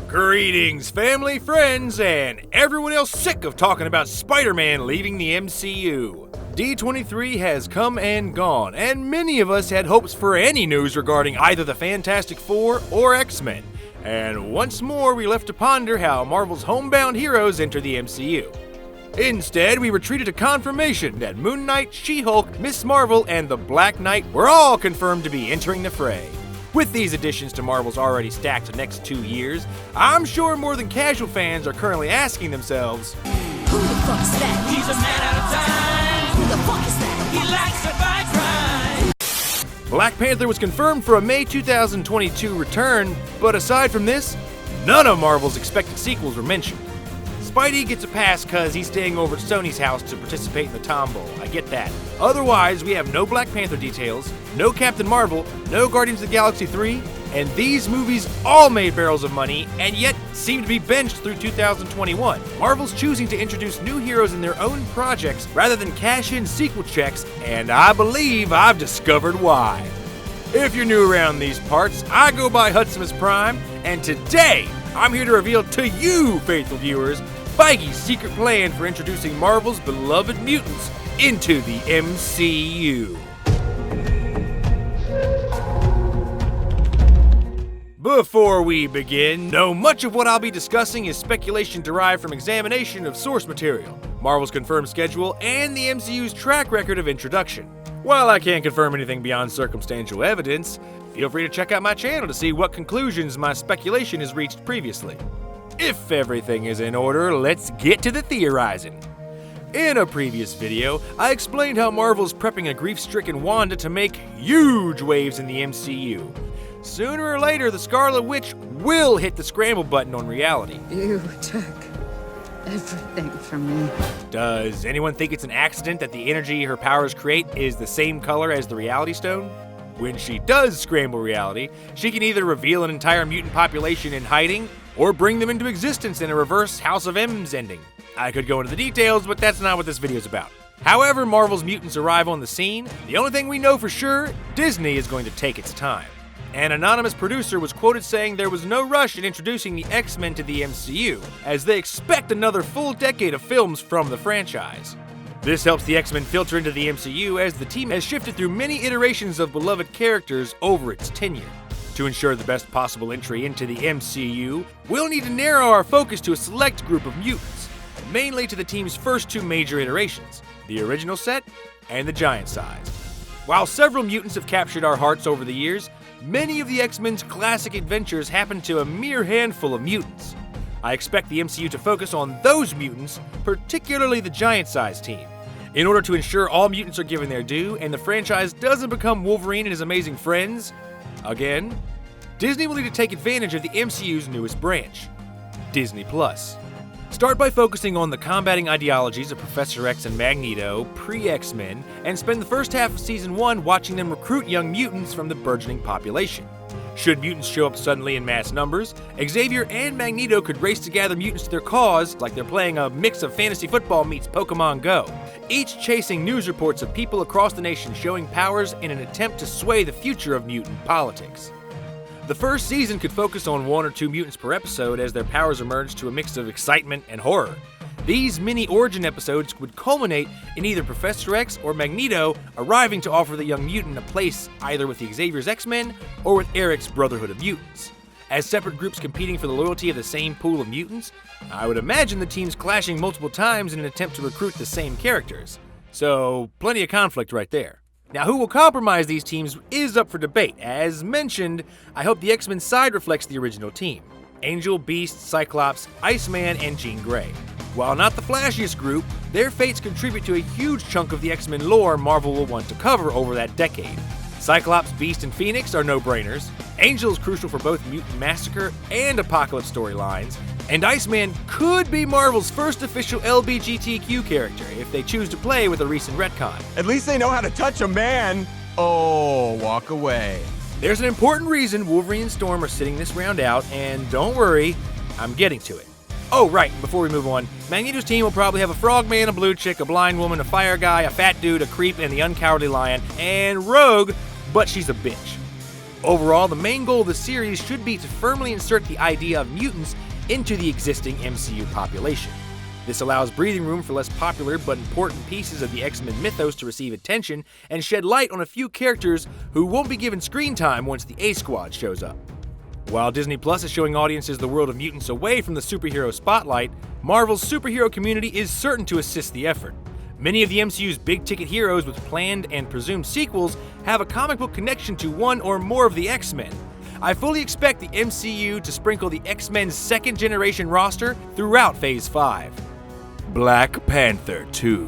Greetings, family, friends, and everyone else sick of talking about Spider-Man leaving the MCU. D23 has come and gone, and many of us had hopes for any news regarding either the Fantastic Four or X-Men. And once more, we left to ponder how Marvel's homebound heroes enter the MCU. Instead, we retreated to confirmation that Moon Knight, She-Hulk, Miss Marvel, and the Black Knight were all confirmed to be entering the fray. With these additions to Marvel's already stacked next 2 years, I'm sure more than casual fans are currently asking themselves, Who the fuck's that? He's a man out of time. Who the fuck is that? He likes to fight crime. Black Panther was confirmed for a May 2022 return, but aside from this, none of Marvel's expected sequels were mentioned. Spidey gets a pass cause he's staying over at Sony's house to participate in the Tombow, I get that. Otherwise, we have no Black Panther details, no Captain Marvel, no Guardians of the Galaxy 3, and these movies all made barrels of money and yet seem to be benched through 2021. Marvel's choosing to introduce new heroes in their own projects rather than cash in sequel checks, and I believe I've discovered why. If you're new around these parts, I go by Hudson's Prime, and today I'm here to reveal to you, faithful viewers, Feige's secret plan for introducing Marvel's beloved mutants into the MCU. Before we begin, know much of what I'll be discussing is speculation derived from examination of source material, Marvel's confirmed schedule, and the MCU's track record of introduction. While I can't confirm anything beyond circumstantial evidence, feel free to check out my channel to see what conclusions my speculation has reached previously. If everything is in order, let's get to the theorizing. In a previous video, I explained how Marvel's prepping a grief-stricken Wanda to make huge waves in the MCU. Sooner or later, the Scarlet Witch will hit the scramble button on reality. You took everything from me. Does anyone think it's an accident that the energy her powers create is the same color as the Reality Stone? When she does scramble reality, she can either reveal an entire mutant population in hiding, or bring them into existence in a reverse House of M's ending. I could go into the details, but that's not what this video is about. However Marvel's mutants arrive on the scene, the only thing we know for sure, Disney is going to take its time. An anonymous producer was quoted saying there was no rush in introducing the X-Men to the MCU, as they expect another full decade of films from the franchise. This helps the X-Men filter into the MCU as the team has shifted through many iterations of beloved characters over its tenure. To ensure the best possible entry into the MCU, we'll need to narrow our focus to a select group of mutants, mainly to the team's first two major iterations, the original set and the giant size. While several mutants have captured our hearts over the years, many of the X-Men's classic adventures happen to a mere handful of mutants. I expect the MCU to focus on those mutants, particularly the giant size team. In order to ensure all mutants are given their due and the franchise doesn't become Wolverine and his amazing friends, again, Disney will need to take advantage of the MCU's newest branch, Disney+. Start by focusing on the combating ideologies of Professor X and Magneto, pre-X-Men, and spend the first half of Season 1 watching them recruit young mutants from the burgeoning population. Should mutants show up suddenly in mass numbers, Xavier and Magneto could race to gather mutants to their cause like they're playing a mix of fantasy football meets Pokemon Go, each chasing news reports of people across the nation showing powers in an attempt to sway the future of mutant politics. The first season could focus on 1 or 2 mutants per episode as their powers emerge to a mix of excitement and horror. These mini origin episodes would culminate in either Professor X or Magneto arriving to offer the young mutant a place either with the Xavier's X-Men or with Eric's Brotherhood of Mutants. As separate groups competing for the loyalty of the same pool of mutants, I would imagine the teams clashing multiple times in an attempt to recruit the same characters. So, plenty of conflict right there. Now, who will compromise these teams is up for debate. As mentioned, I hope the X-Men side reflects the original team: Angel, Beast, Cyclops, Iceman, and Jean Grey. While not the flashiest group, their fates contribute to a huge chunk of the X-Men lore Marvel will want to cover over that decade. Cyclops, Beast, and Phoenix are no-brainers. Angel is crucial for both Mutant Massacre and Apocalypse storylines, and Iceman could be Marvel's first official LGBTQ character if they choose to play with a recent retcon. At least they know how to touch a man. Oh, walk away. There's an important reason Wolverine and Storm are sitting this round out, and don't worry, I'm getting to it. Oh, right, before we move on, Magneto's team will probably have a frogman, a blue chick, a blind woman, a fire guy, a fat dude, a creep, and the uncowardly lion, and Rogue, but she's a bitch. Overall, the main goal of the series should be to firmly insert the idea of mutants into the existing MCU population. This allows breathing room for less popular but important pieces of the X-Men mythos to receive attention and shed light on a few characters who won't be given screen time once the A-Squad shows up. While Disney Plus is showing audiences the world of mutants away from the superhero spotlight, Marvel's superhero community is certain to assist the effort. Many of the MCU's big-ticket heroes with planned and presumed sequels have a comic book connection to one or more of the X-Men. I fully expect the MCU to sprinkle the X-Men's second-generation roster throughout Phase 5. Black Panther 2.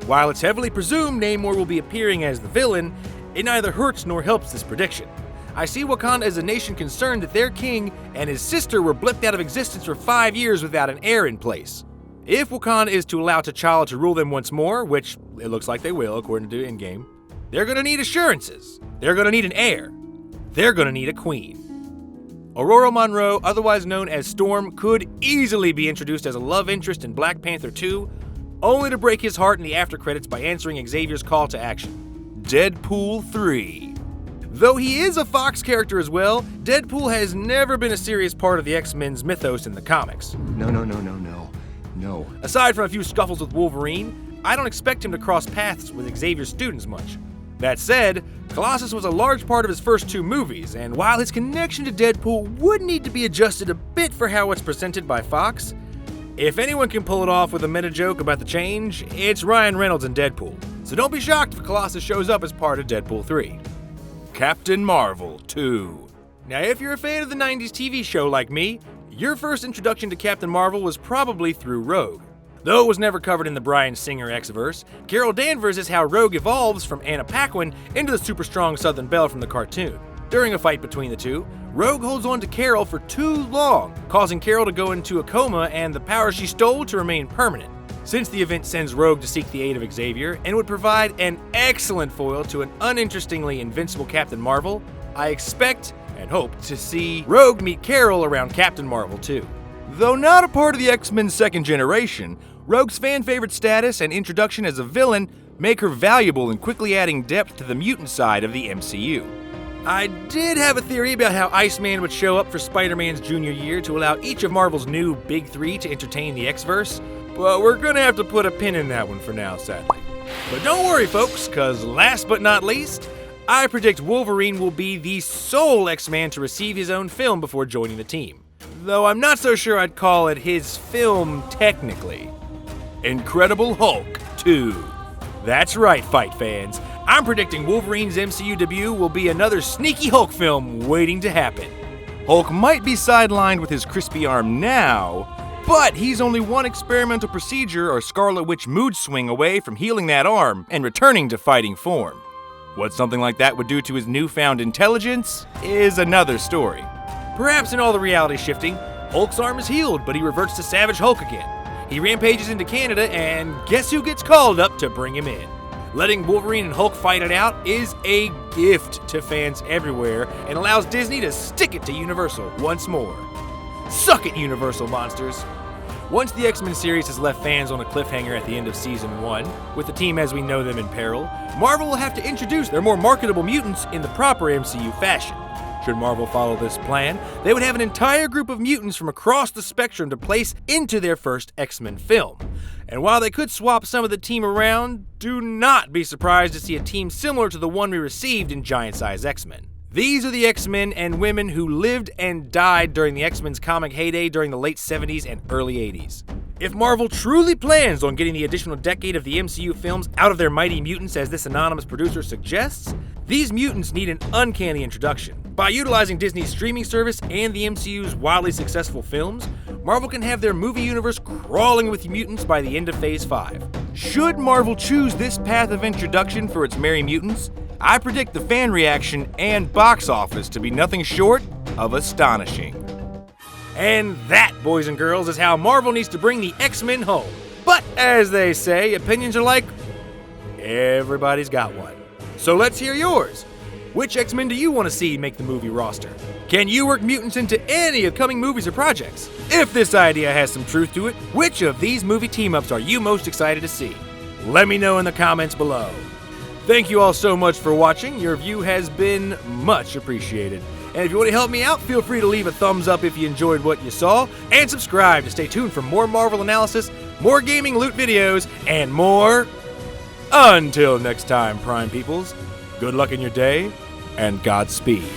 While it's heavily presumed Namor will be appearing as the villain, it neither hurts nor helps this prediction. I see Wakanda as a nation concerned that their king and his sister were blipped out of existence for 5 years without an heir in place. If Wakanda is to allow T'Challa to rule them once more, which it looks like they will according to Endgame, they're gonna need assurances. They're gonna need an heir. They're gonna need a queen. Aurora Monroe, otherwise known as Storm, could easily be introduced as a love interest in Black Panther 2, only to break his heart in the after credits by answering Xavier's call to action. Deadpool 3. Though he is a Fox character as well, Deadpool has never been a serious part of the X-Men's mythos in the comics. No. Aside from a few scuffles with Wolverine, I don't expect him to cross paths with Xavier's students much. That said, Colossus was a large part of his first 2 movies, and while his connection to Deadpool would need to be adjusted a bit for how it's presented by Fox, if anyone can pull it off with a meta joke about the change, it's Ryan Reynolds in Deadpool. So don't be shocked if Colossus shows up as part of Deadpool 3. Captain Marvel 2. Now, if you're a fan of the 90s TV show like me, your first introduction to Captain Marvel was probably through Rogue. Though it was never covered in the Bryan Singer X-verse, Carol Danvers is how Rogue evolves from Anna Paquin into the super strong Southern Belle from the cartoon. During a fight between the two, Rogue holds on to Carol for too long, causing Carol to go into a coma and the power she stole to remain permanent. Since the event sends Rogue to seek the aid of Xavier and would provide an excellent foil to an uninterestingly invincible Captain Marvel, I expect and hope to see Rogue meet Carol around Captain Marvel 2. Though not a part of the X-Men's second generation, Rogue's fan-favorite status and introduction as a villain make her valuable in quickly adding depth to the mutant side of the MCU. I did have a theory about how Iceman would show up for Spider-Man's junior year to allow each of Marvel's new Big Three to entertain the X-verse, but we're gonna have to put a pin in that one for now, sadly. But don't worry, folks, cause last but not least, I predict Wolverine will be the sole X-Man to receive his own film before joining the team. Though I'm not so sure I'd call it his film technically. Incredible Hulk 2. That's right, fight fans. I'm predicting Wolverine's MCU debut will be another sneaky Hulk film waiting to happen. Hulk might be sidelined with his crispy arm now, but he's only one experimental procedure or Scarlet Witch mood swing away from healing that arm and returning to fighting form. What something like that would do to his newfound intelligence is another story. Perhaps in all the reality shifting, Hulk's arm is healed, but he reverts to Savage Hulk again. He rampages into Canada, and guess who gets called up to bring him in? Letting Wolverine and Hulk fight it out is a gift to fans everywhere and allows Disney to stick it to Universal once more. Suck it, Universal monsters! Once the X-Men series has left fans on a cliffhanger at the end of Season 1, with the team as we know them in peril, Marvel will have to introduce their more marketable mutants in the proper MCU fashion. Should Marvel follow this plan, they would have an entire group of mutants from across the spectrum to place into their first X-Men film. And while they could swap some of the team around, do not be surprised to see a team similar to the one we received in Giant Size X-Men. These are the X-Men and women who lived and died during the X-Men's comic heyday during the late 70s and early 80s. If Marvel truly plans on getting the additional decade of the MCU films out of their mighty mutants as this anonymous producer suggests, these mutants need an uncanny introduction. By utilizing Disney's streaming service and the MCU's wildly successful films, Marvel can have their movie universe crawling with mutants by the end of Phase 5. Should Marvel choose this path of introduction for its merry mutants, I predict the fan reaction and box office to be nothing short of astonishing. And that, boys and girls, is how Marvel needs to bring the X-Men home. But, as they say, opinions are like, everybody's got one. So let's hear yours. Which X-Men do you want to see make the movie roster? Can you work mutants into any upcoming movies or projects? If this idea has some truth to it, which of these movie team-ups are you most excited to see? Let me know in the comments below. Thank you all so much for watching. Your view has been much appreciated. And if you want to help me out, feel free to leave a thumbs up if you enjoyed what you saw, and subscribe to stay tuned for more Marvel analysis, more gaming loot videos, and more. Until next time, Prime Peoples, good luck in your day, and Godspeed.